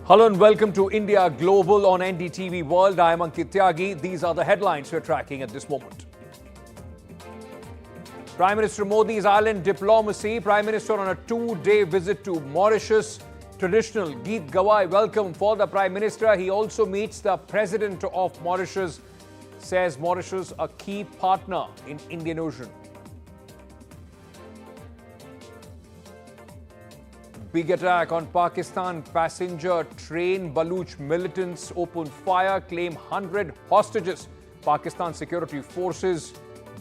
Hello and welcome to India Global on NDTV World. I am Ankit Tyagi. These are the headlines we're tracking at this moment. Prime Minister Modi's island diplomacy. Prime Minister on a two-day visit to Mauritius. Traditional Geet Gawai welcome for the Prime Minister. He also meets the President of Mauritius. Says Mauritius a key partner in Indian Ocean. Big attack on Pakistan passenger train. Baluch militants open fire, claim 100 hostages. Pakistan security forces,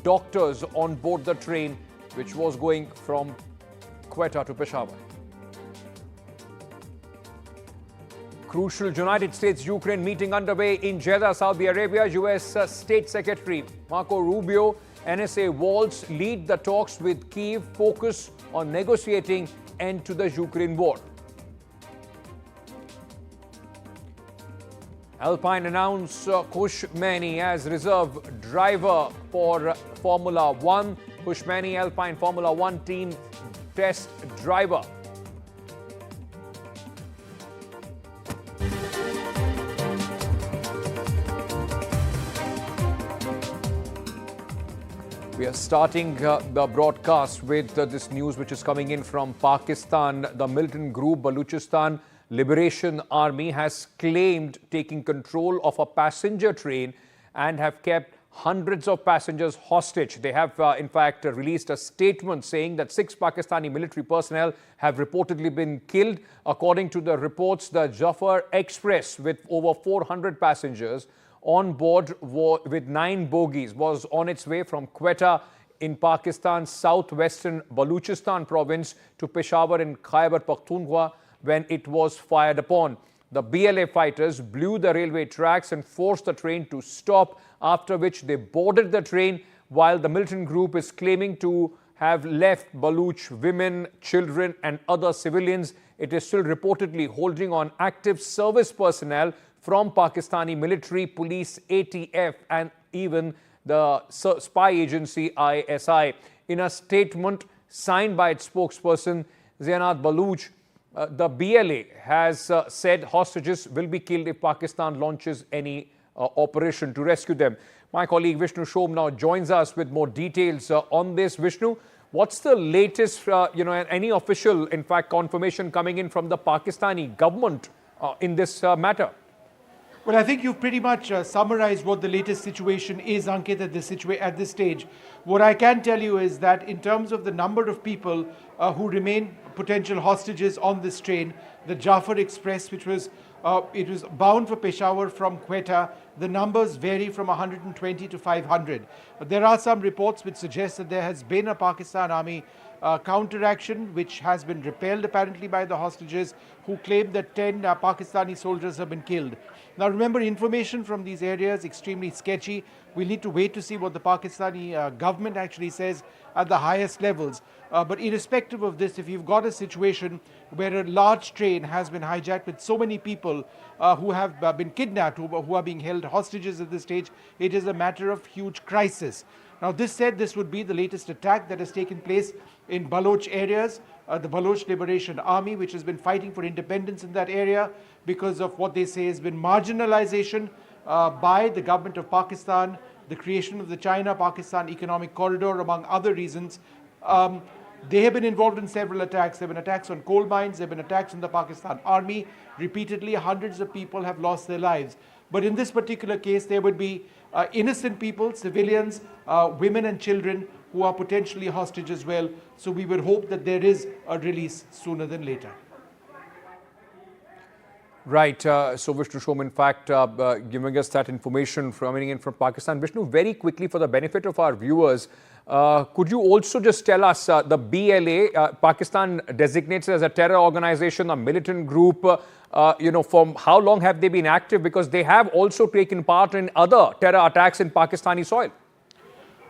doctors on board the train, which was going from Quetta to Peshawar. Crucial United States-Ukraine meeting underway in Jeddah, Saudi Arabia. U.S. State Secretary Marco Rubio, NSA Waltz lead the talks with Kyiv, focus on negotiating end to the Ukraine war. Alpine announce Khushmani as reserve driver for Formula One. Khushmani, Alpine Formula One team test driver. We are starting the broadcast with this news which is coming in from Pakistan. The militant group Baluchistan Liberation Army has claimed taking control of a passenger train and have kept hundreds of passengers hostage. They have in fact released a statement saying that 6 Pakistani military personnel have reportedly been killed. According to the reports, the Jafar Express with over 400 passengers on board with 9 bogies was on its way from Quetta in Pakistan's southwestern Baluchistan province to Peshawar in Khyber Pakhtunkhwa when it was fired upon. The BLA fighters blew the railway tracks and forced the train to stop, after which they boarded the train. While the militant group is claiming to have left Baluch women, children and other civilians, it is still reportedly holding on active service personnel from Pakistani military, police, ATF and even the spy agency ISI. In a statement signed by its spokesperson Zainat Baluch, the BLA has said hostages will be killed if Pakistan launches any operation to rescue them. My colleague Vishnu Shom now joins us with more details on this. Vishnu, what's the latest, any official, in fact, confirmation coming in from the Pakistani government in this matter? Well, I think you've pretty much summarized what the latest situation is, Ankit, at this stage. What I can tell you is that in terms of the number of people who remain potential hostages on this train, the Jafar Express, which was it was bound for Peshawar from Quetta, the numbers vary from 120 to 500. There are some reports which suggest that there has been a Pakistan Army counteraction, which has been repelled apparently by the hostages, who claim that 10 Pakistani soldiers have been killed. Now remember, information from these areas extremely sketchy. We'll need to wait to see what the Pakistani government actually says at the highest levels. But irrespective of this, if you've got a situation where a large train has been hijacked with so many people who have been kidnapped, who are being held hostages at this stage, it is a matter of huge crisis. Now, this said, this would be the latest attack that has taken place in Baloch areas. The Baloch Liberation Army, which has been fighting for independence in that area because of what they say has been marginalization by the government of Pakistan, the creation of the China-Pakistan Economic Corridor, among other reasons. They have been involved in several attacks. There have been attacks on coal mines, there have been attacks on the Pakistan Army. Repeatedly, hundreds of people have lost their lives. But in this particular case, there would be innocent people, civilians, women and children who are potentially hostage as well. So we would hope that there is a release sooner than later. Right. So Vishnu Shom, in fact, giving us that information coming in from Pakistan. Vishnu, very quickly for the benefit of our viewers, could you also just tell us the BLA, Pakistan designates it as a terror organization, a militant group, from how long have they been active? Because they have also taken part in other terror attacks in Pakistani soil.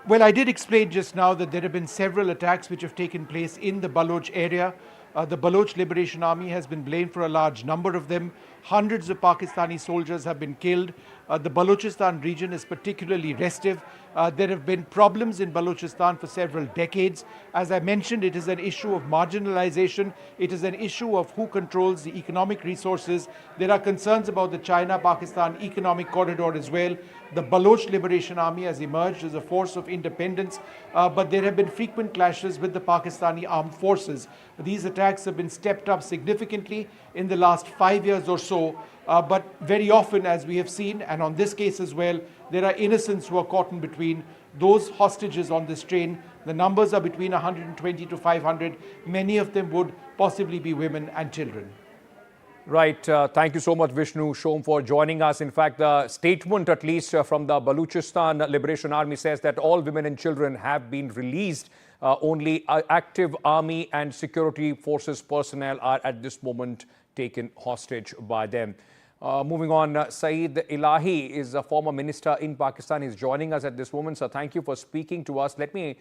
Well, I did explain just now that there have been several attacks which have taken place in the Baloch area. The Baloch Liberation Army has been blamed for a large number of them. Hundreds of Pakistani soldiers have been killed. The Balochistan region is particularly restive. There have been problems in Balochistan for several decades. As I mentioned, it is an issue of marginalization. It is an issue of who controls the economic resources. There are concerns about the China-Pakistan economic corridor as well. The Baloch Liberation Army has emerged as a force of independence, but there have been frequent clashes with the Pakistani armed forces. These attacks have been stepped up significantly in the last 5 years or so, but very often, as we have seen, and on this case as well, there are innocents who are caught in between. Those hostages on this train, the numbers are between 120 to 500. Many of them would possibly be women and children. Right. Thank you so much, Vishnu Shom, for joining us. In fact, the statement, at least from the Balochistan Liberation Army, says that all women and children have been released. Only active army and security forces personnel are at this moment taken hostage by them. Moving on, Saeed Ilahi is a former minister in Pakistan. He's joining us at this moment. So thank you for speaking to us. Let me,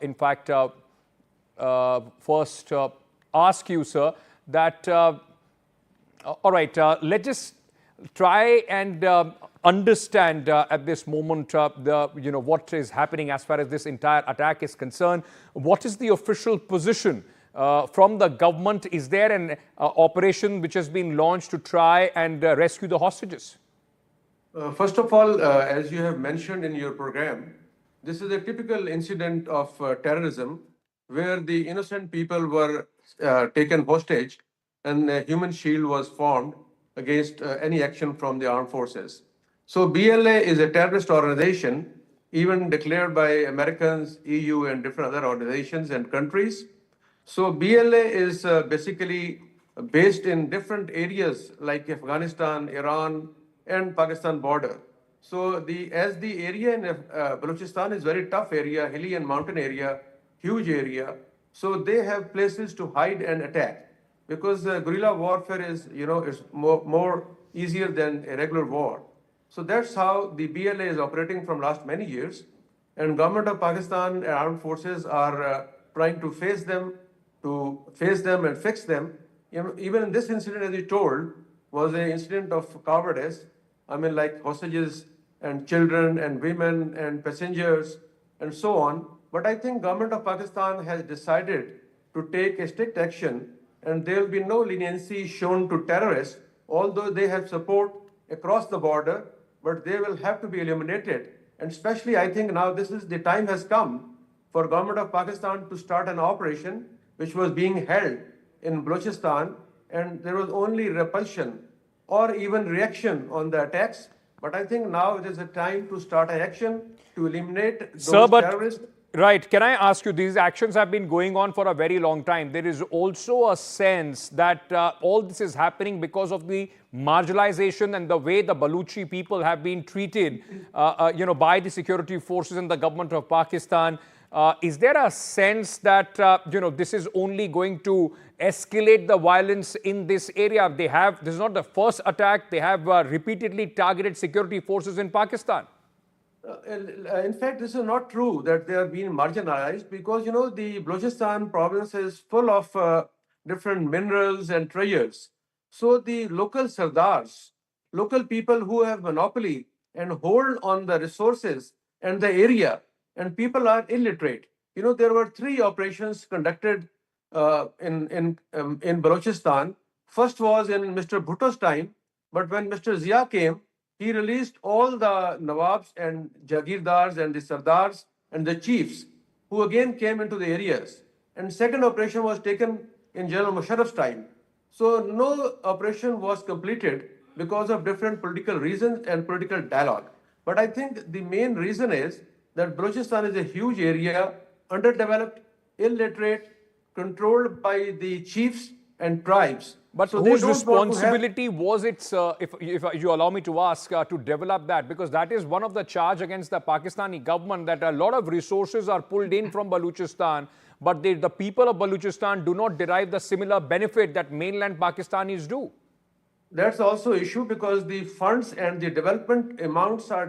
in fact, first ask you, sir, that all right, let's just try and understand at this moment what is happening as far as this entire attack is concerned. What is the official position from the government? Is there an operation which has been launched to try and rescue the hostages? First of all, as you have mentioned in your program, this is a typical incident of terrorism where the innocent people were taken hostage and a human shield was formed against any action from the armed forces. So BLA is a terrorist organization, even declared by Americans, EU, and different other organizations and countries. So BLA is basically based in different areas like Afghanistan, Iran, and Pakistan border. So as the area in Balochistan is very tough area, hilly and mountain area, huge area. So they have places to hide and attack, because guerrilla warfare is, is more easier than a regular war. So that's how the BLA is operating from last many years. And government of Pakistan and armed forces are trying to face them and fix them. Even in this incident, as you told, was an incident of cowardice. I mean, like hostages and children and women and passengers and so on. But I think government of Pakistan has decided to take a strict action, and there will be no leniency shown to terrorists, although they have support across the border, but they will have to be eliminated. And especially, I think now the time has come for government of Pakistan to start an operation which was being held in Balochistan, and there was only repulsion or even reaction on the attacks. But I think now it is a time to start an action to eliminate those terrorists. Right. Can I ask you, these actions have been going on for a very long time. There is also a sense that all this is happening because of the marginalization and the way the Baluchi people have been treated, by the security forces and the government of Pakistan. Is there a sense that, this is only going to escalate the violence in this area? This is not the first attack. They have repeatedly targeted security forces in Pakistan. In fact, this is not true that they are being marginalized, because, the Balochistan province is full of different minerals and treasures. So the local sardars, local people who have monopoly and hold on the resources and the area, and people are illiterate. There were 3 operations conducted in Balochistan. First was in Mr. Bhutto's time, but when Mr. Zia came, he released all the Nawabs and Jagirdars and the Sardars and the chiefs, who again came into the areas. And second operation was taken in General Musharraf's time. So no operation was completed because of different political reasons and political dialogue. But I think the main reason is that Balochistan is a huge area, underdeveloped, illiterate, controlled by the chiefs and tribes. But so whose responsibility was it, sir, if you allow me to ask, to develop that? Because that is one of the charge against the Pakistani government, that a lot of resources are pulled in from Balochistan, but the people of Balochistan do not derive the similar benefit that mainland Pakistanis do. That's also an issue, because the funds and the development amounts are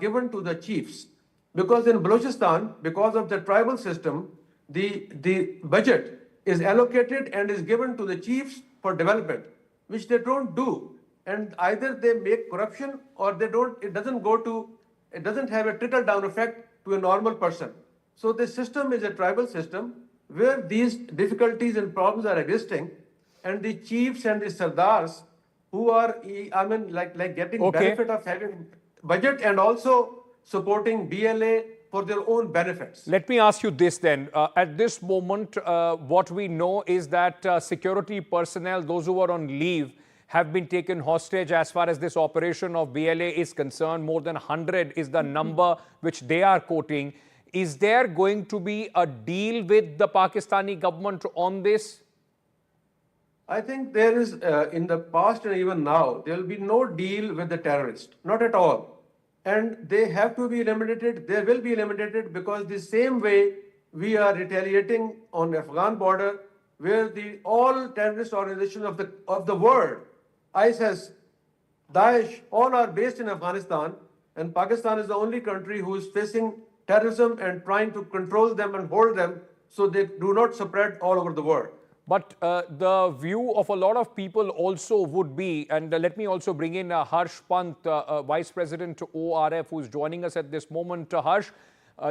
given to the chiefs. Because in Balochistan, because of the tribal system, the budget is allocated and is given to the chiefs for development. which they don't do. And either they make corruption or they don't, it doesn't have a trickle down effect to a normal person. So the system is a tribal system where these difficulties and problems are existing, and the chiefs and the sardars who are, I mean, like getting benefit of having budget and also supporting BLA for their own benefits. Let me ask you this then. At this moment, what we know is that security personnel, those who are on leave, have been taken hostage as far as this operation of BLA is concerned. More than 100 is the number which they are quoting. Is there going to be a deal with the Pakistani government on this? I think there is, in the past and even now, there will be no deal with the terrorists, not at all. And they have to be eliminated, they will be eliminated, because the same way we are retaliating on the Afghan border, where all terrorist organizations of the world, ISIS, Daesh, all are based in Afghanistan, and Pakistan is the only country who is facing terrorism and trying to control them and hold them so they do not spread all over the world. But the view of a lot of people also would be, and let me also bring in Harsh Pant, Vice President ORF, who's joining us at this moment. Harsh,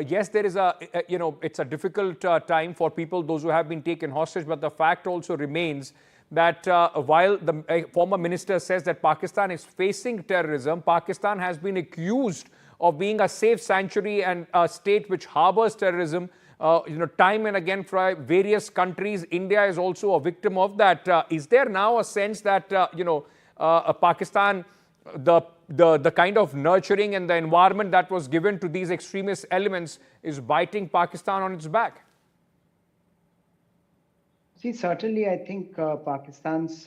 yes, there is it's a difficult time for people, those who have been taken hostage, but the fact also remains that while the former minister says that Pakistan is facing terrorism, Pakistan has been accused of being a safe sanctuary and a state which harbors terrorism. Time and again for various countries. India is also a victim of that. Is there now a sense that, Pakistan, the kind of nurturing and the environment that was given to these extremist elements is biting Pakistan on its back? See, certainly I think Pakistan's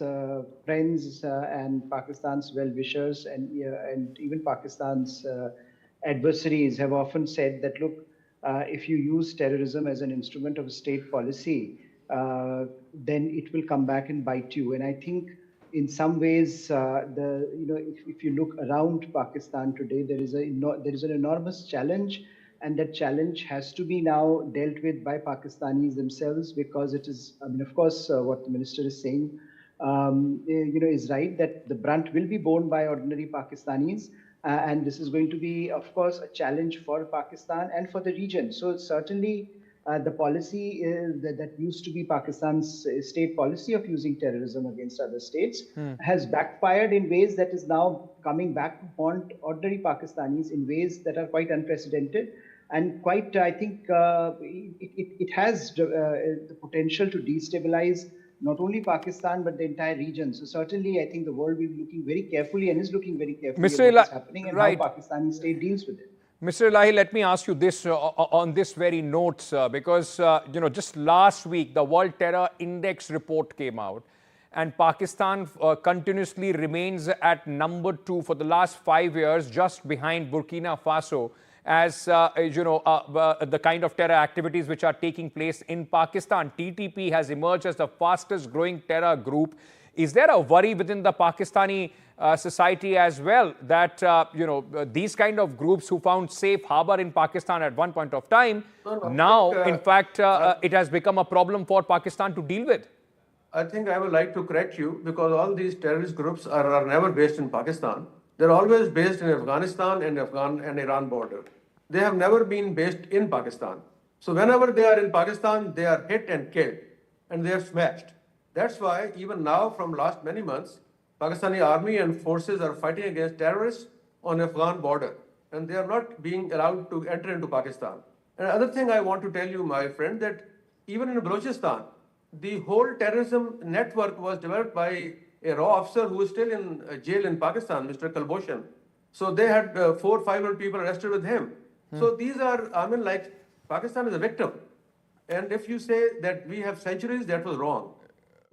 friends and Pakistan's well-wishers and even Pakistan's adversaries have often said that, look, if you use terrorism as an instrument of state policy, then it will come back and bite you. And I think in some ways, if you look around Pakistan today, there is an enormous challenge, and that challenge has to be now dealt with by Pakistanis themselves, because it is, I mean, of course, what the minister is saying, is right, that the brunt will be borne by ordinary Pakistanis. And this is going to be, of course, a challenge for Pakistan and for the region. So certainly the policy that used to be Pakistan's state policy of using terrorism against other states has backfired in ways that is now coming back to haunt ordinary Pakistanis in ways that are quite unprecedented. And quite, I think, it has the potential to destabilize not only Pakistan, but the entire region. So certainly, I think the world will be looking very carefully and is looking very carefully at what's happening and how Pakistani state deals with it. Mr. Elahi, let me ask you this on this very note, because, just last week, the World Terror Index report came out, and Pakistan continuously remains at number 2 for the last 5 years, just behind Burkina Faso, as the kind of terror activities which are taking place in Pakistan. TTP has emerged as the fastest growing terror group. Is there a worry within the Pakistani society as well that, these kind of groups who found safe harbor in Pakistan at one point of time, in fact, it has become a problem for Pakistan to deal with? I think I would like to correct you, because all these terrorist groups are never based in Pakistan. They're always based in Afghanistan and Iran border. They have never been based in Pakistan. So whenever they are in Pakistan, they are hit and killed, and they are smashed. That's why even now, from last many months, Pakistani army and forces are fighting against terrorists on the Afghan border, and they are not being allowed to enter into Pakistan. And another thing I want to tell you, my friend, that even in Balochistan, the whole terrorism network was developed by a raw officer who is still in jail in Pakistan, Mr. Kalboshan. So they had 400 or 500 people arrested with him. So these are, Pakistan is a victim. And if you say that we have centuries, that was wrong.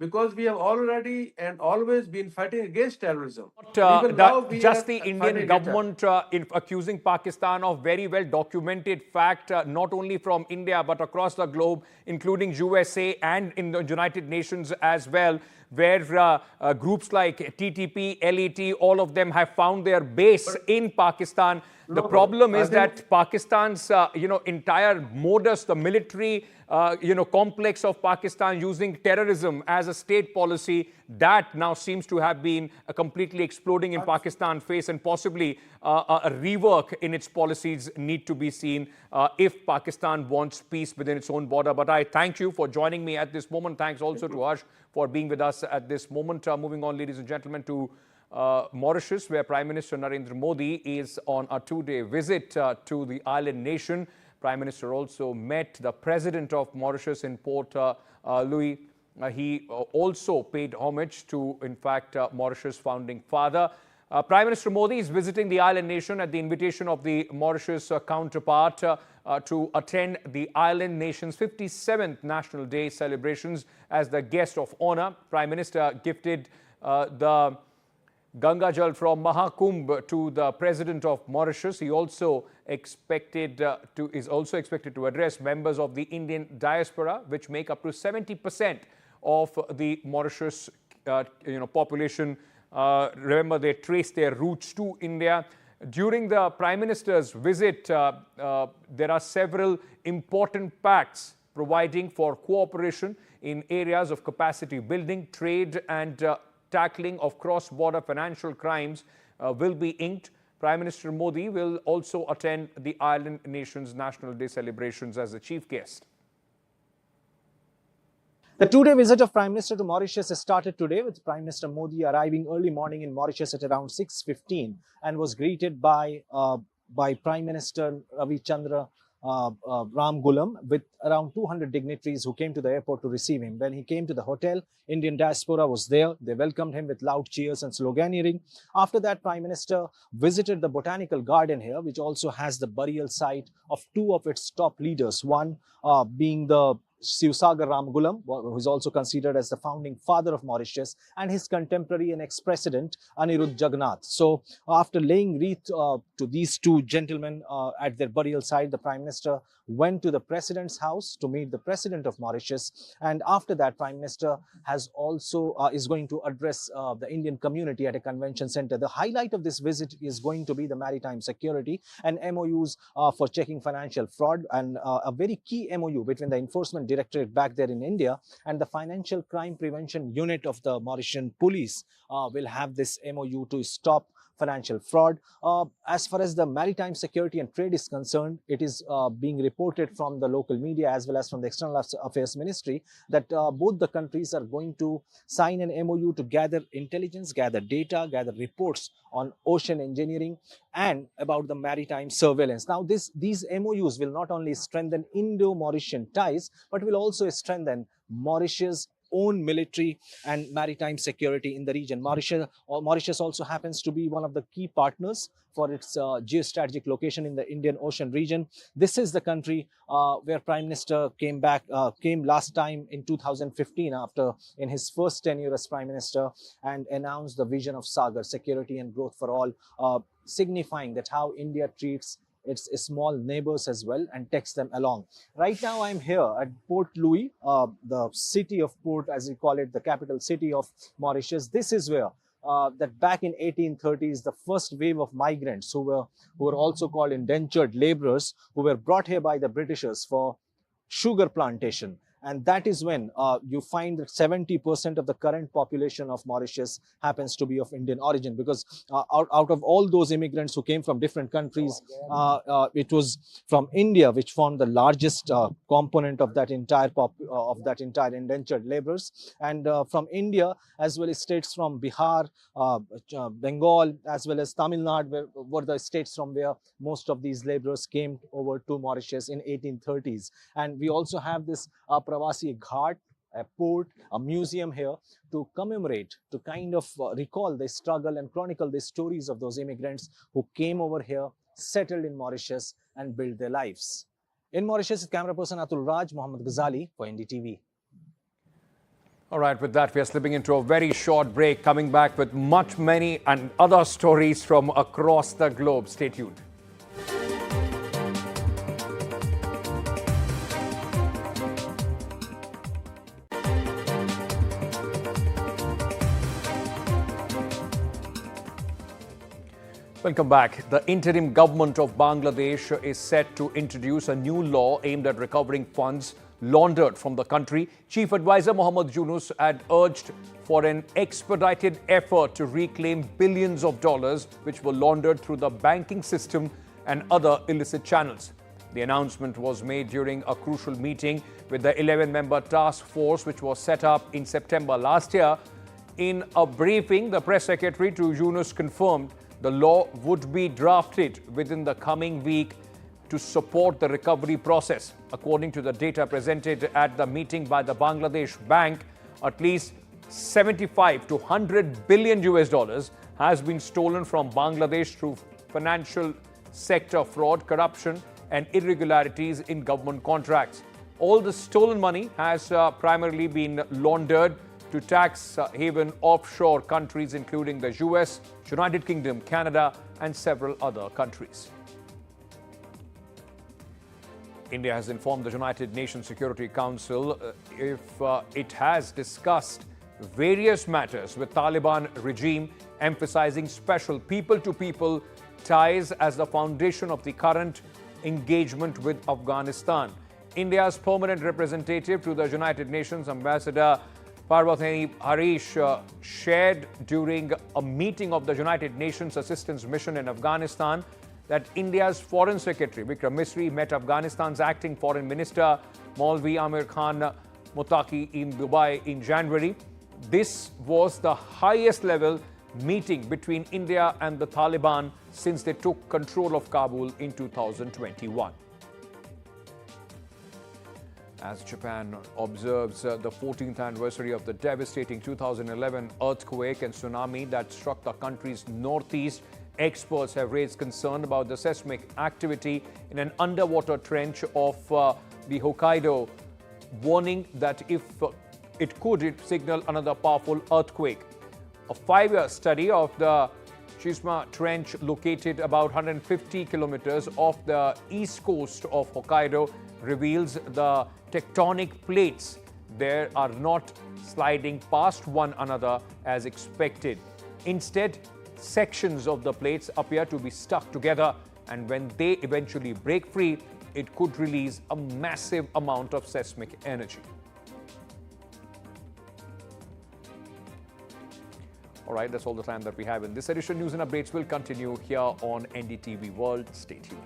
Because we have already and always been fighting against terrorism. Just the Indian government accusing Pakistan of very well documented fact, not only from India, but across the globe, including USA and in the United Nations as well, where groups like TTP, LET, all of them have found their base in Pakistan. The problem I is think- that Pakistan's, entire modus, the military, complex of Pakistan using terrorism as a state policy, that now seems to have been completely exploding in Pakistan's face, and possibly a rework in its policies need to be seen if Pakistan wants peace within its own border. But I thank you for joining me at this moment. Thanks also to Harsh for being with us at this moment. Moving on, ladies and gentlemen, to Mauritius, where Prime Minister Narendra Modi is on a two-day visit to the island nation. Prime Minister also met the President of Mauritius in Port Louis. He also paid homage to, in fact, Mauritius' founding father. Prime Minister Modi is visiting the island nation at the invitation of the Mauritius counterpart to attend the island nation's 57th National Day celebrations as the guest of honor. Prime Minister gifted the Gangajal from Maha Kumbh to the President of Mauritius. He is also expected to address members of the Indian diaspora, which make up to 70% of the Mauritius population. Remember, they trace their roots to India. During the Prime Minister's visit, there are several important pacts providing for cooperation in areas of capacity building, trade and tackling of cross-border financial crimes will be inked. Prime Minister Modi will also attend the island nation's National Day celebrations as the chief guest. The two-day visit of Prime Minister to Mauritius has started today, with Prime Minister Modi arriving early morning in Mauritius at around 6:15 and was greeted by Prime Minister Navinchandra Ramgoolam with around 200 dignitaries who came to the airport to receive him. When he came to the hotel, Indian diaspora was there. They welcomed him with loud cheers and sloganeering. After that, Prime Minister visited the botanical garden here, which also has the burial site of two of its top leaders, one being the Hijacked Ramgoolam, who is also considered as the founding father of Mauritius, and his contemporary and ex-president Anirudh Jagannath. So after laying wreath to these two gentlemen at their burial site, the Prime Minister went to the President's house to meet the President of Mauritius, and after that, Prime Minister has also is going to address the Indian community at a convention center. The highlight of this visit is going to be the maritime security and MOUs for checking financial fraud, and a very key MOU between the Enforcement Directorate back there in India and the Financial Crime Prevention Unit of the Mauritian Police will have this MOU to stop financial fraud. As far as the maritime security and trade is concerned, it is being reported from the local media as well as from the External Affairs Ministry that both the countries are going to sign an MOU to gather intelligence, gather data, gather reports on ocean engineering and about the maritime surveillance. Now, these MOUs will not only strengthen Indo-Mauritian ties, but will also strengthen Mauritius' own military and maritime security in the region. Mauritius also happens to be one of the key partners for its geostrategic location in the Indian Ocean region. This is the country where Prime Minister came last time in 2015 in his first tenure as Prime Minister, and announced the vision of Sagar, security and growth for all, signifying that how India treats its small neighbors as well and takes them along. Right now, I'm here at Port Louis, the city of Port, as we call it, the capital city of Mauritius. This is where that back in 1830s, the first wave of migrants who were also called indentured laborers, who were brought here by the Britishers for sugar plantation. And that is when you find that 70% of the current population of Mauritius happens to be of Indian origin, because out of all those immigrants who came from different countries, it was from India which formed the largest component of that entire indentured laborers. And from India, as well as states from Bihar, Bengal, as well as Tamil Nadu were the states from where most of these laborers came over to Mauritius in 1830s. And we also have this Pravasi Ghat, a port, a museum here to commemorate, to kind of recall the struggle and chronicle the stories of those immigrants who came over here, settled in Mauritius and built their lives. In Mauritius, camera person Atul Raj, Mohammed Ghazali for NDTV. All right, with that, we are slipping into a very short break, coming back with many and other stories from across the globe. Stay tuned. Welcome back. The interim government of Bangladesh is set to introduce a new law aimed at recovering funds laundered from the country. Chief Advisor Mohammad Yunus had urged for an expedited effort to reclaim billions of dollars which were laundered through the banking system and other illicit channels. The announcement was made during a crucial meeting with the 11-member task force which was set up in September last year. In a briefing, the press secretary to Yunus confirmed the law would be drafted within the coming week to support the recovery process. According to the data presented at the meeting by the Bangladesh Bank, at least 75 to 100 billion US dollars has been stolen from Bangladesh through financial sector fraud, corruption and irregularities in government contracts. All the stolen money has primarily been laundered to tax haven offshore countries including the US, United Kingdom, Canada and several other countries. India has informed the United Nations Security Council if it has discussed various matters with Taliban regime, emphasizing special people-to-people ties as the foundation of the current engagement with Afghanistan. India's permanent representative to the United Nations, Ambassador Parvatini Harish, shared during a meeting of the United Nations Assistance Mission in Afghanistan that India's Foreign Secretary Vikram Misri met Afghanistan's acting Foreign Minister Maulvi Amir Khan Muttaqi in Dubai in January. This was the highest level meeting between India and the Taliban since they took control of Kabul in 2021. As Japan observes the 14th anniversary of the devastating 2011 earthquake and tsunami that struck the country's northeast, experts have raised concern about the seismic activity in an underwater trench of the Hokkaido, warning that if it could signal another powerful earthquake. A 5-year study of the Shishima Trench, located about 150 kilometers off the east coast of Hokkaido, reveals the tectonic plates there are not sliding past one another as expected. Instead, sections of the plates appear to be stuck together, and when they eventually break free, it could release a massive amount of seismic energy. All right, that's all the time that we have in this edition. News and updates will continue here on NDTV World. Stay tuned.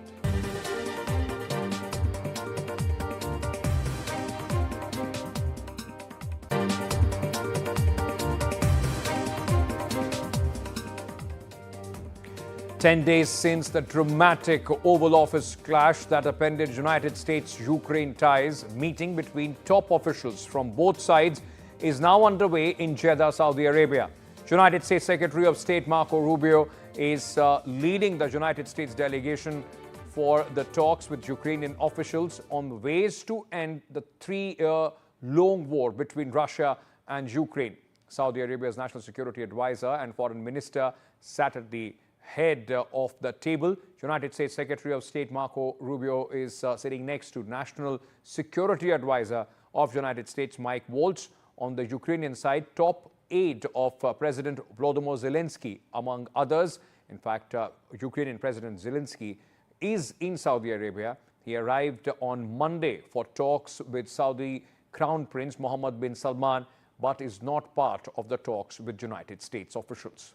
Ten days since the dramatic Oval Office clash that upended United States-Ukraine ties, meeting between top officials from both sides is now underway in Jeddah, Saudi Arabia. United States Secretary of State Marco Rubio is leading the United States delegation for the talks with Ukrainian officials on ways to end the 3-year long war between Russia and Ukraine. Saudi Arabia's National Security Advisor and Foreign Minister sat at the head of the table. United States Secretary of State Marco Rubio is sitting next to National Security Advisor of United States Mike Waltz. On the Ukrainian side, top aide of President Volodymyr Zelensky, among others. In fact, Ukrainian President Zelensky is in Saudi Arabia. He arrived on Monday for talks with Saudi Crown Prince Mohammed bin Salman, but is not part of the talks with United States officials.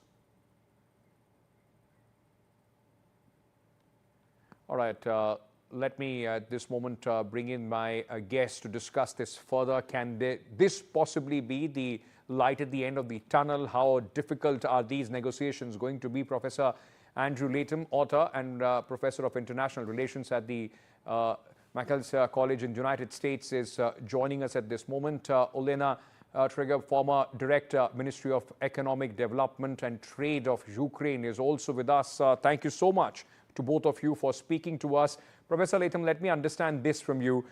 All right, let me at this moment bring in my guest to discuss this further. Can this possibly be the light at the end of the tunnel? How difficult are these negotiations going to be? Professor Andrew Latham, author and Professor of International Relations at the Macalester College in the United States, is joining us at this moment. Olena Trigger, former Director, Ministry of Economic Development and Trade of Ukraine, is also with us. Thank you so much to both of you for speaking to us. Professor Latham, let me understand this from you.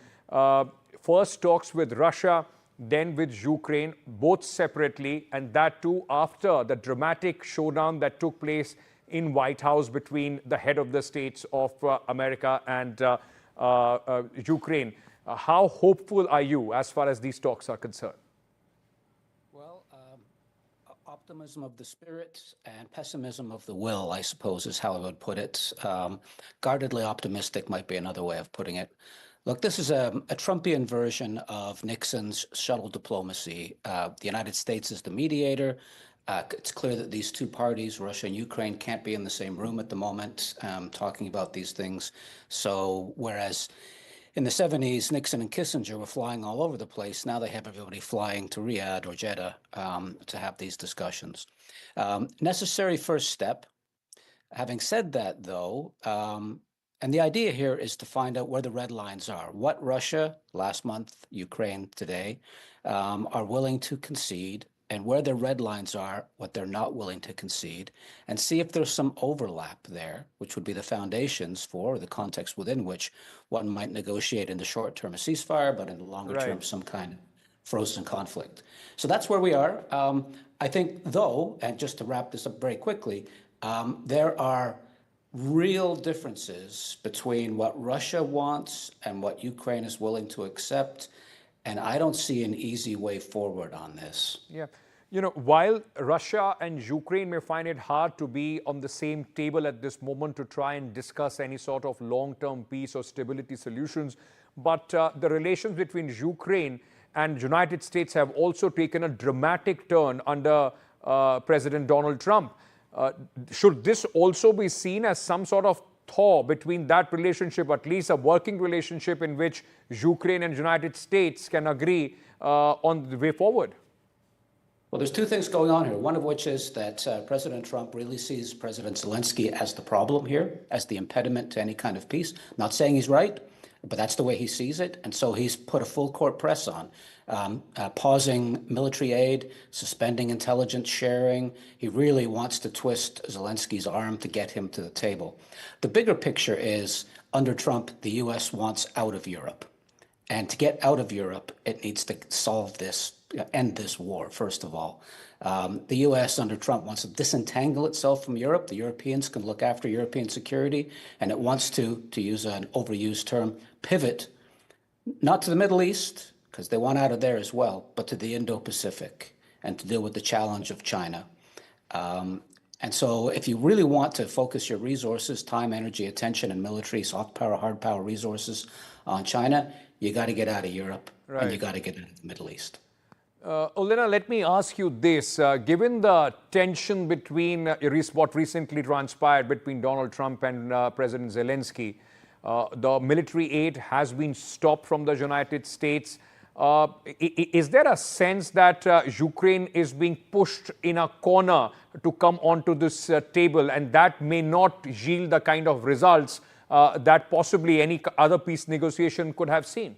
First talks with Russia, then with Ukraine, both separately, and that too after the dramatic showdown that took place in White House between the head of the states of America and Ukraine. How hopeful are you as far as these talks are concerned? Well, Optimism of the spirit and pessimism of the will, I suppose, is how I would put it. Guardedly optimistic might be another way of putting it. Look, this is a Trumpian version of Nixon's shuttle diplomacy. The United States is the mediator. It's clear that these two parties, Russia and Ukraine, can't be in the same room at the moment talking about these things. So whereas in the 70s, Nixon and Kissinger were flying all over the place. Now they have everybody flying to Riyadh or Jeddah to have these discussions. Necessary first step. Having said that, though, and the idea here is to find out where the red lines are, what Russia, last month, Ukraine today, are willing to concede, and where their red lines are, what they're not willing to concede, and see if there's some overlap there, which would be the foundations for the context within which one might negotiate in the short term a ceasefire, but in the longer term, some kind of frozen conflict. So that's where we are. I think, though, and just to wrap this up very quickly, there are real differences between what Russia wants and what Ukraine is willing to accept. And I don't see an easy way forward on this. Yeah. You know, while Russia and Ukraine may find it hard to be on the same table at this moment to try and discuss any sort of long-term peace or stability solutions, but the relations between Ukraine and United States have also taken a dramatic turn under President Donald Trump. Should this also be seen as some sort of thaw between that relationship, at least a working relationship in which Ukraine and United States can agree on the way forward? Well, there's two things going on here. One of which is that President Trump really sees President Zelensky as the problem here, as the impediment to any kind of peace. Not saying he's right, but that's the way he sees it. And so he's put a full court press on, pausing military aid, suspending intelligence sharing. He really wants to twist Zelensky's arm to get him to the table. The bigger picture is, under Trump, the U.S. wants out of Europe. And to get out of Europe, it needs to solve this, end this war, first of all. The U.S. under Trump wants to disentangle itself from Europe. The Europeans can look after European security, and it wants to use an overused term, pivot, not to the Middle East, because they want out of there as well, but to the Indo-Pacific and to deal with the challenge of China. And so if you really want to focus your resources, time, energy, attention, and military, soft power, hard power resources on China, you got to get out of Europe, and you got to get out of the Middle East. Olena, let me ask you this. Given the tension between what recently transpired between Donald Trump and President Zelensky, the military aid has been stopped from the United States. Is there a sense that Ukraine is being pushed in a corner to come onto this table, and that may not yield the kind of results that possibly any other peace negotiation could have seen?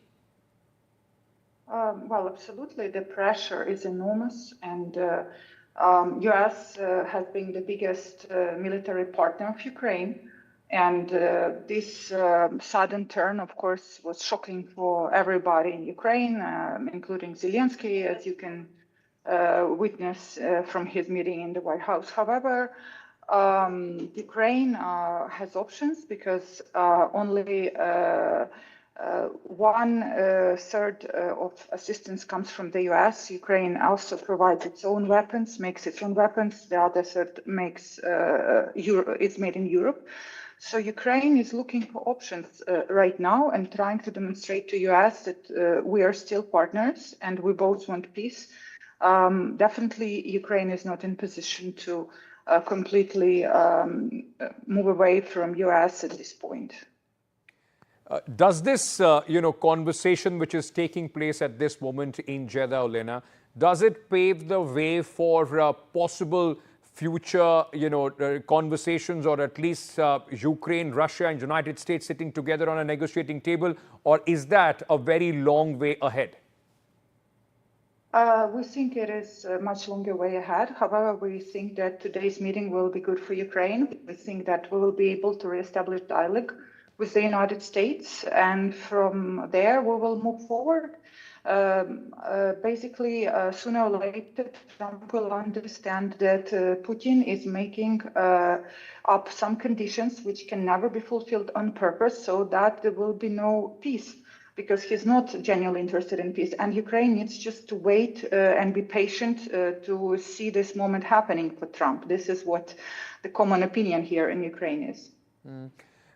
Well, absolutely. The pressure is enormous, and U.S. has been the biggest military partner of Ukraine. And this sudden turn, of course, was shocking for everybody in Ukraine, including Zelensky, as you can witness from his meeting in the White House. However, Ukraine has options because only 1/3 of assistance comes from the U.S. Ukraine also provides its own weapons, makes its own weapons. The other third is made in Europe. So Ukraine is looking for options right now and trying to demonstrate to U.S. that we are still partners and we both want peace. Definitely, Ukraine is not in position to completely move away from U.S. at this point. Does this, conversation which is taking place at this moment in Jeddah, Olena, does it pave the way for possible future, conversations, or at least Ukraine, Russia, and United States sitting together on a negotiating table, or is that a very long way ahead? We think it is a much longer way ahead. However, we think that today's meeting will be good for Ukraine. We think that we will be able to reestablish dialogue with the United States, and from there we will move forward. Basically, sooner or later, Trump will understand that Putin is making up some conditions which can never be fulfilled on purpose, so that there will be no peace. because he's not genuinely interested in peace. And Ukraine needs just to wait and be patient to see this moment happening for Trump. This is what the common opinion here in Ukraine is.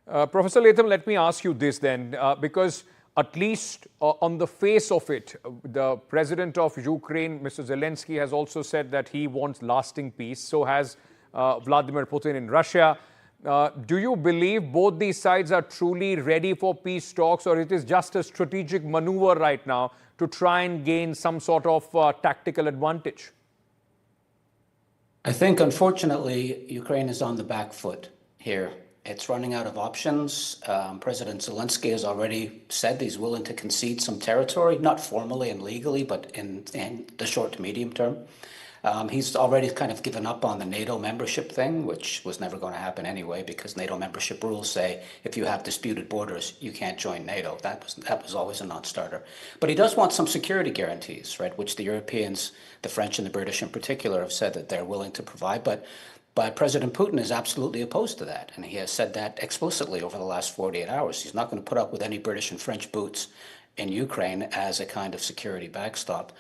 Professor Latham, let me ask you this then, because at least on the face of it, the president of Ukraine, Mr. Zelensky, has also said that he wants lasting peace. So has Vladimir Putin in Russia. Do you believe both these sides are truly ready for peace talks, or it is just a strategic maneuver right now to try and gain some sort of tactical advantage? I think, unfortunately, Ukraine is on the back foot here. It's running out of options. President Zelensky has already said he's willing to concede some territory, not formally and legally, but in the short to medium term. He's already kind of given up on the NATO membership thing, which was never going to happen anyway, because NATO membership rules say if you have disputed borders, you can't join NATO. That was always a non-starter. But he does want some security guarantees, right, which the Europeans, the French and the British in particular, have said that they're willing to provide. But President Putin is absolutely opposed to that, and he has said that explicitly over the last 48 hours. He's not going to put up with any British and French boots in Ukraine as a kind of security backstop.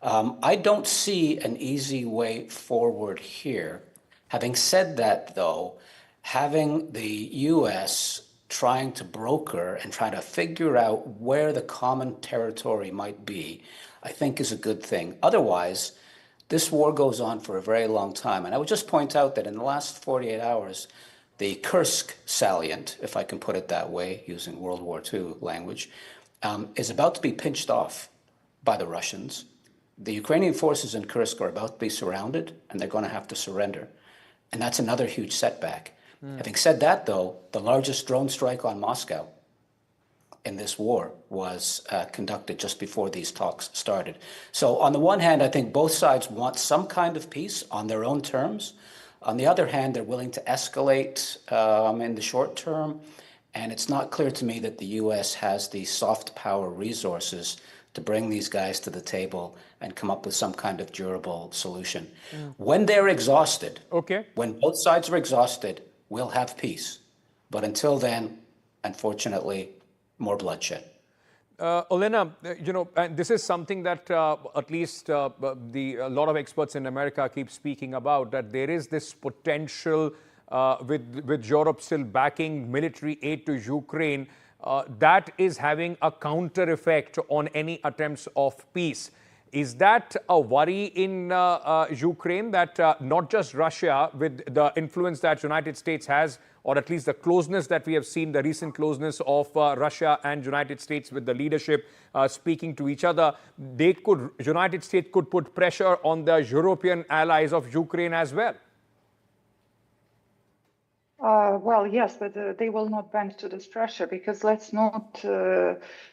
I don't see an easy way forward here. Having said that, though, having the U.S. trying to broker and try to figure out where the common territory might be, I think is a good thing. Otherwise, this war goes on for a very long time. And I would just point out that in the last 48 hours, the Kursk salient, if I can put it that way, using World War II language, is about to be pinched off by the Russians. The Ukrainian forces in Kursk are about to be surrounded, and they're going to have to surrender. And that's another huge setback. Having said that, though, the largest drone strike on Moscow in this war was conducted just before these talks started. So on the one hand, I think both sides want some kind of peace on their own terms. On the other hand, they're willing to escalate in the short term. And it's not clear to me that the U.S. has the soft power resources to bring these guys to the table and come up with some kind of durable solution. When they're exhausted, when both sides are exhausted, we'll have peace. But until then, unfortunately, more bloodshed. Olena, and this is something that at least a lot of experts in America keep speaking about, that there is this potential with Europe still backing military aid to Ukraine, that is having a counter effect on any attempts of peace. Is that a worry in Ukraine, that not just Russia, with the influence that United States has, or at least the closeness that we have seen, the recent closeness of Russia and United States with the leadership speaking to each other, United States could put pressure on the European allies of Ukraine as well? Well, yes, but they will not bend to this pressure, because let's not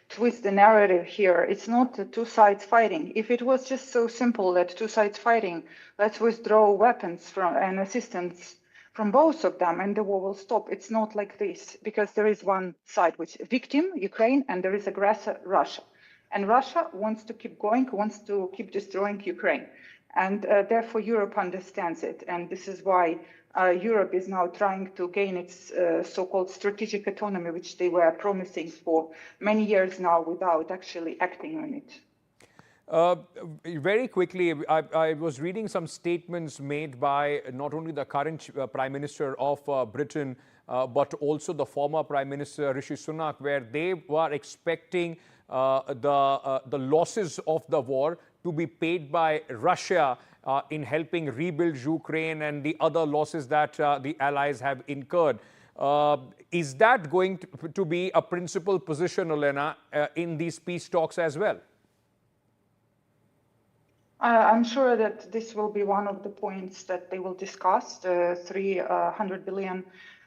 twist the narrative here. It's not the two sides fighting. If it was just so simple that two sides fighting, let's withdraw weapons and assistance from both of them and the war will stop. It's not like this, because there is one side which is victim, Ukraine, and there is aggressor, Russia. And Russia wants to keep going, wants to keep destroying Ukraine. And therefore Europe understands it. And this is why Europe is now trying to gain its so-called strategic autonomy, which they were promising for many years now without actually acting on it. Very quickly, I was reading some statements made by not only the current Prime Minister of Britain, but also the former Prime Minister Rishi Sunak, where they were expecting the losses of the war to be paid by Russia in helping rebuild Ukraine and the other losses that the allies have incurred. Is that going to be a principal position, Olena, in these peace talks as well? I'm sure that this will be one of the points that they will discuss, the 300 billion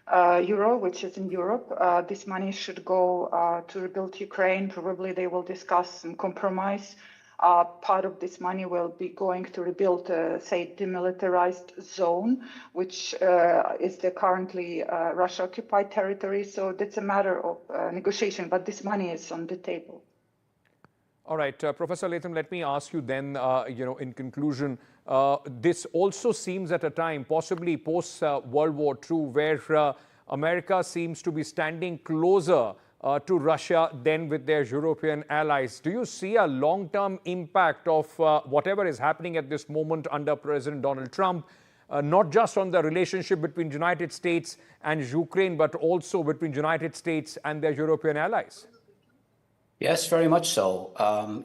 euro, which is in Europe. This money should go to rebuild Ukraine. Probably they will discuss some compromise. Part of this money will be going to rebuild, say, demilitarized zone, which is the currently Russia-occupied territory. So that's a matter of negotiation, but this money is on the table. All right, Professor Latham, let me ask you then, in conclusion, this also seems at a time, possibly post-World War II, where America seems to be standing closer to Russia than with their European allies. Do you see a long-term impact of whatever is happening at this moment under President Donald Trump, not just on the relationship between the United States and Ukraine, but also between the United States and their European allies? Yes, very much so.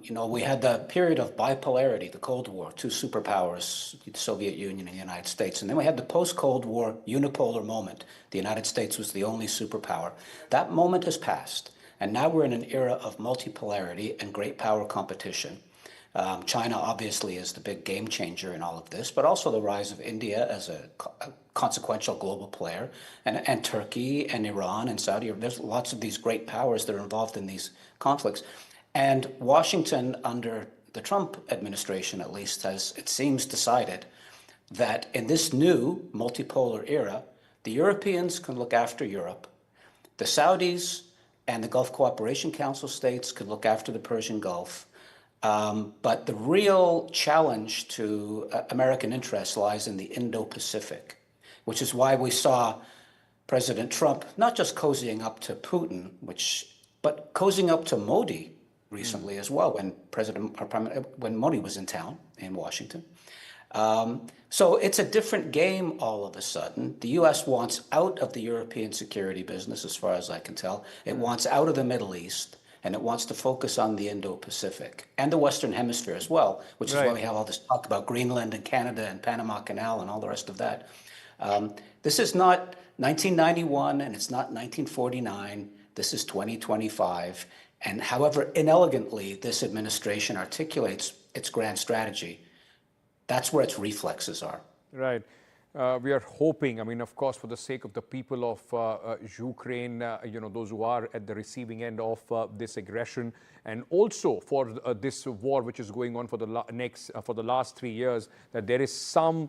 We had the period of bipolarity, the Cold War, two superpowers, the Soviet Union and the United States. And then we had the post-Cold War unipolar moment. The United States was the only superpower. That moment has passed. And now we're in an era of multipolarity and great power competition. China obviously is the big game changer in all of this, but also the rise of India as a consequential global player, and Turkey and Iran and Saudi Arabia. There's lots of these great powers that are involved in these conflicts. And Washington, under the Trump administration at least, has, it seems, decided that in this new multipolar era, the Europeans can look after Europe, the Saudis and the Gulf Cooperation Council states could look after the Persian Gulf. But the real challenge to American interests lies in the Indo-Pacific, which is why we saw President Trump not just cozying up to Putin, but cozying up to Modi recently as well, when Modi was in town in Washington. So it's a different game all of a sudden. The U.S. wants out of the European security business, as far as I can tell. It wants out of the Middle East. And it wants to focus on the Indo-Pacific and the Western Hemisphere as well, which is why we have all this talk about Greenland and Canada and Panama Canal and all the rest of that. This is not 1991 and it's not 1949. This is 2025. And however inelegantly this administration articulates its grand strategy, that's where its reflexes are. Right. We are hoping, I mean, of course, for the sake of the people of Ukraine, those who are at the receiving end of this aggression, and also for this war which is going on for the last 3 years, that there is some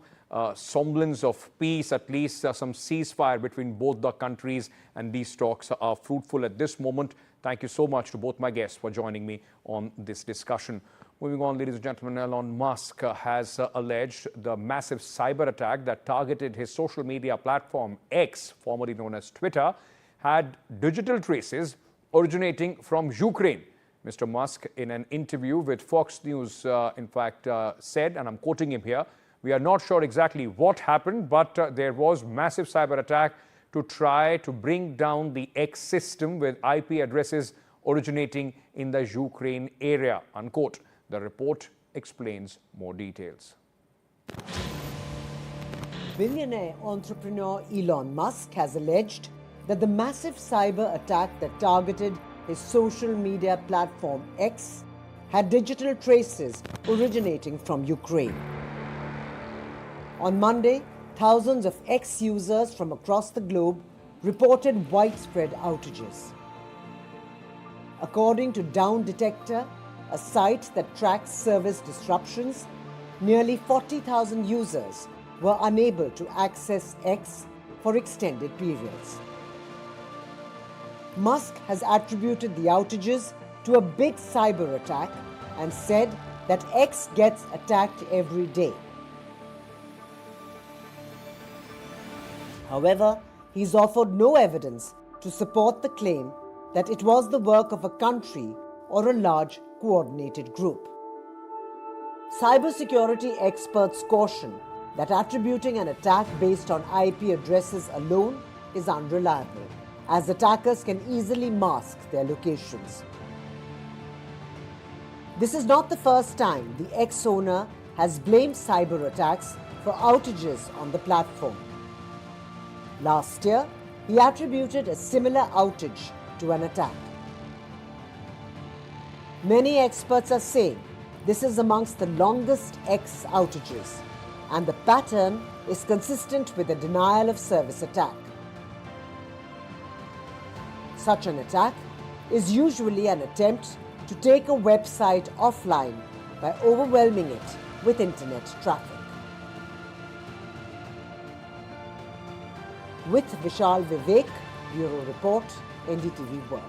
semblance of peace, at least some ceasefire between both the countries, and these talks are fruitful at this moment. Thank you so much to both my guests for joining me on this discussion. Moving on, ladies and gentlemen, Elon Musk has alleged the massive cyber attack that targeted his social media platform X, formerly known as Twitter, had digital traces originating from Ukraine. Mr. Musk, in an interview with Fox News, said, and I'm quoting him here, "We are not sure exactly what happened, but there was massive cyber attack to try to bring down the X system with IP addresses originating in the Ukraine area," unquote. The report explains more details. Billionaire entrepreneur Elon Musk has alleged that the massive cyber attack that targeted his social media platform X had digital traces originating from Ukraine. On Monday, thousands of X users from across the globe reported widespread outages. According to Down Detector, a site that tracks service disruptions, nearly 40,000 users were unable to access X for extended periods. Musk has attributed the outages to a big cyber attack and said that X gets attacked every day. However, he's offered no evidence to support the claim that it was the work of a country or a large coordinated group. Cybersecurity experts caution that attributing an attack based on IP addresses alone is unreliable, as attackers can easily mask their locations. This is not the first time the X owner has blamed cyber attacks for outages on the platform. Last year, he attributed a similar outage to an attack. Many experts are saying this is amongst the longest X outages, and the pattern is consistent with a denial of service attack. Such an attack is usually an attempt to take a website offline by overwhelming it with internet traffic. With Vishal Vivek, Bureau Report, NDTV World.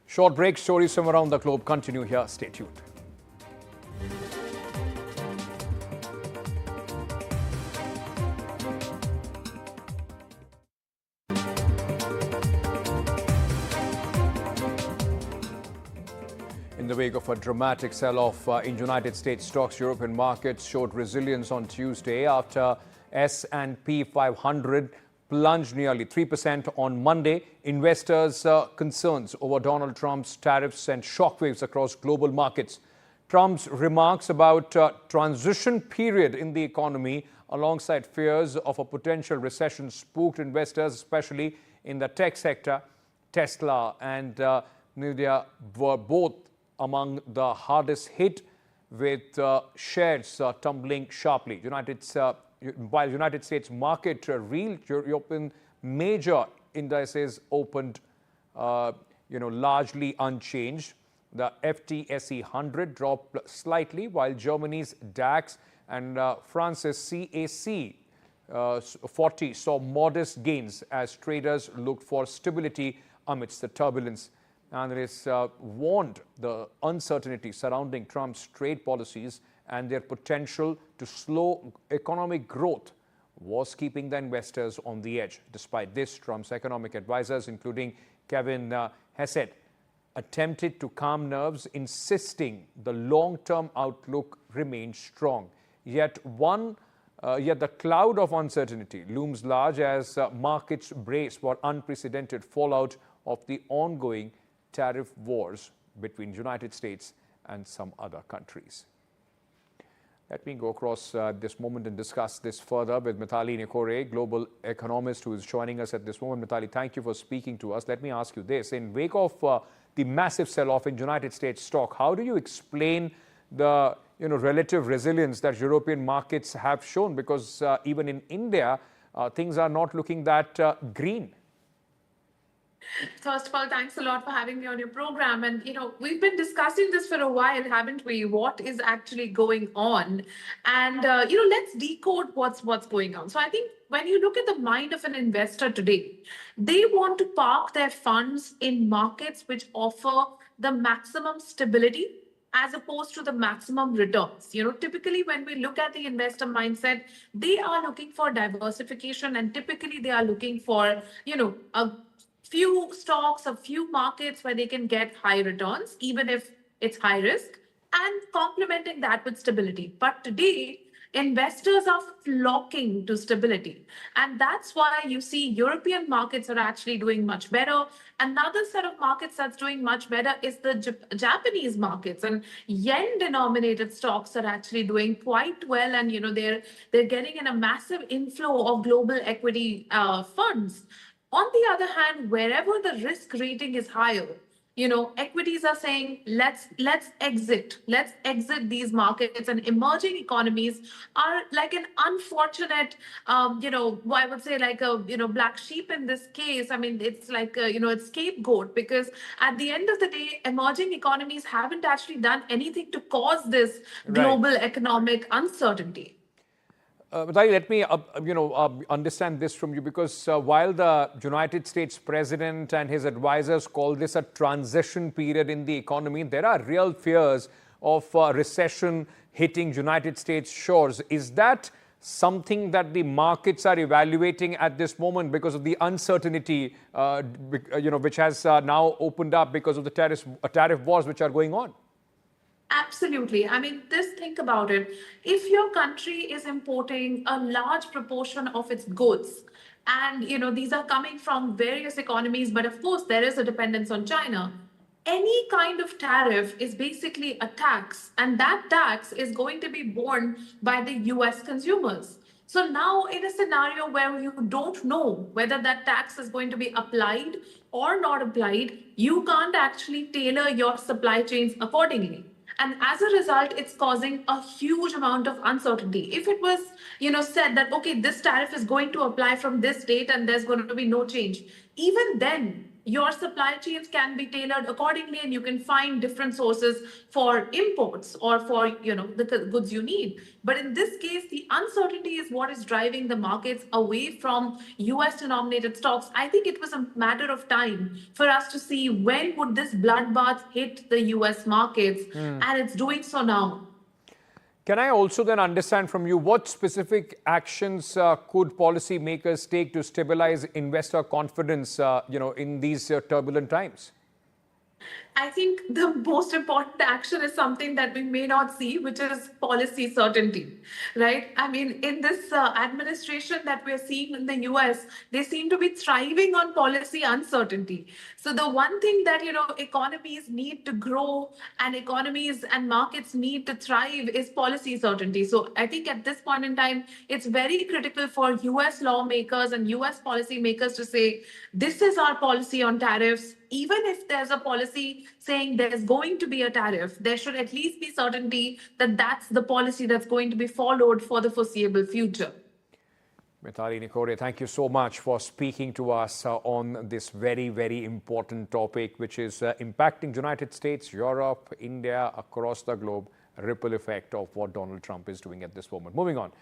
Short break, stories from around the globe continue here. Stay tuned. In the wake of a dramatic sell-off in United States stocks, European markets showed resilience on Tuesday after S&P 500 plunged nearly 3% on Monday. Investors' concerns over Donald Trump's tariffs sent shockwaves across global markets. Trump's remarks about transition period in the economy alongside fears of a potential recession spooked investors, especially in the tech sector. Tesla and Nvidia were both among the hardest hit, with shares tumbling sharply. While United States market reeled, European major indices opened largely unchanged. The FTSE 100 dropped slightly, while Germany's DAX and France's CAC 40 saw modest gains as traders looked for stability amidst the turbulence. Analysts warned the uncertainty surrounding Trump's trade policies and their potential to slow economic growth was keeping the investors on the edge. Despite this, Trump's economic advisors, including Kevin Hassett, attempted to calm nerves, insisting the long-term outlook remained strong. Yet the cloud of uncertainty looms large as markets brace for unprecedented fallout of the ongoing tariff wars between United States and some other countries. Let me go across this moment and discuss this further with Mithali Nikore, global economist who is joining us at this moment. Mithali, thank you for speaking to us. Let me ask you this. In wake of the massive sell-off in United States stock, how do you explain the relative resilience that European markets have shown? Because even in India, things are not looking that green. First of all, thanks a lot for having me on your program. And, we've been discussing this for a while, haven't we? What is actually going on? And, let's decode what's going on. So I think when you look at the mind of an investor today, they want to park their funds in markets which offer the maximum stability as opposed to the maximum returns. Typically when we look at the investor mindset, they are looking for diversification, and typically they are looking for, a few stocks, a few markets where they can get high returns, even if it's high risk, and complementing that with stability. But today, investors are flocking to stability. And that's why you see European markets are actually doing much better. Another set of markets that's doing much better is the Japanese markets, and yen-denominated stocks are actually doing quite well. And, they're getting in a massive inflow of global equity funds. On the other hand, wherever the risk rating is higher, equities are saying, let's exit these markets, and emerging economies are like an unfortunate, I would say like a, black sheep in this case. I mean, it's like, it's scapegoat, because at the end of the day, emerging economies haven't actually done anything to cause this global economic uncertainty. Mithali, let me understand this from you, because while the United States President and his advisors call this a transition period in the economy, there are real fears of recession hitting United States shores. Is that something that the markets are evaluating at this moment because of the uncertainty, which has now opened up because of the tariff wars which are going on? Absolutely. I mean, think about it. If your country is importing a large proportion of its goods, and, these are coming from various economies, but of course, there is a dependence on China. Any kind of tariff is basically a tax, and that tax is going to be borne by the US consumers. So now, in a scenario where you don't know whether that tax is going to be applied or not applied, you can't actually tailor your supply chains accordingly. And as a result, it's causing a huge amount of uncertainty. If it was, said that, okay, this tariff is going to apply from this date and there's going to be no change, even then, your supply chains can be tailored accordingly, and you can find different sources for imports or for, the goods you need. But in this case, the uncertainty is what is driving the markets away from US-denominated stocks. I think it was a matter of time for us to see when would this bloodbath hit the US markets, and it's doing so now. Can I also then understand from you what specific actions could policymakers take to stabilize investor confidence, in these turbulent times? I think the most important action is something that we may not see, which is policy certainty, right? I mean, in this administration that we're seeing in the US, they seem to be thriving on policy uncertainty. So the one thing that, economies need to grow and economies and markets need to thrive is policy certainty. So I think at this point in time, it's very critical for US lawmakers and US policymakers to say, this is our policy on tariffs. Even if there's a policy saying there's going to be a tariff, there should at least be certainty that that's the policy that's going to be followed for the foreseeable future. Mithali Nikore, thank you so much for speaking to us on this very, very important topic, which is impacting United States, Europe, India, across the globe, a ripple effect of what Donald Trump is doing at this moment. Moving on.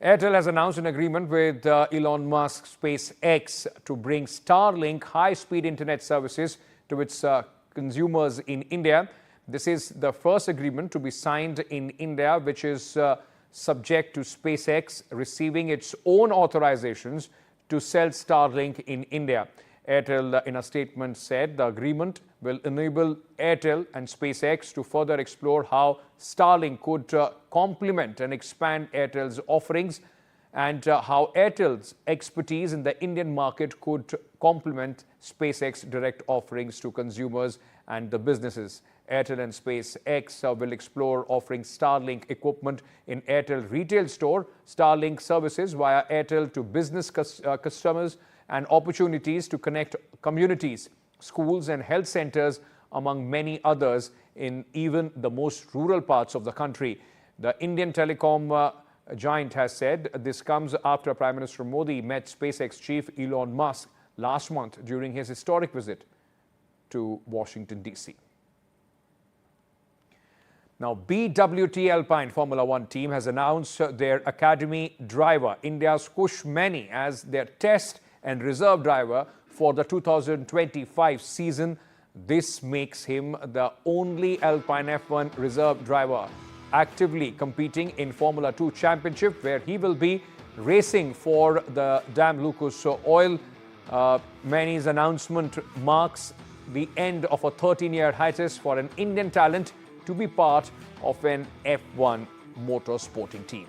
Airtel has announced an agreement with Elon Musk SpaceX to bring Starlink high-speed internet services to its consumers in India. This is the first agreement to be signed in India, which is subject to SpaceX receiving its own authorizations to sell Starlink in India. Airtel, in a statement, said the agreement will enable Airtel and SpaceX to further explore how Starlink could complement and expand Airtel's offerings, and how Airtel's expertise in the Indian market could complement SpaceX direct offerings to consumers and the businesses. Airtel and SpaceX will explore offering Starlink equipment in Airtel retail store, Starlink services via Airtel to business customers, and opportunities to connect communities, schools and health centers, among many others, in even the most rural parts of the country. The Indian telecom giant has said this comes after Prime Minister Modi met SpaceX chief Elon Musk last month during his historic visit to Washington, D.C. Now, BWT Alpine Formula One team has announced their academy driver, India's Kush Mani, as their test and reserve driver for the 2025 season. This makes him the only Alpine F1 reserve driver actively competing in Formula 2 Championship, where he will be racing for the Dam Lucas Oil. Mani's announcement marks the end of a 13-year hiatus for an Indian talent to be part of an F1 motorsporting team.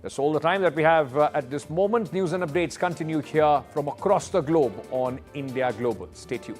That's all the time that we have at this moment. News and updates continue here from across the globe on India Global. Stay tuned.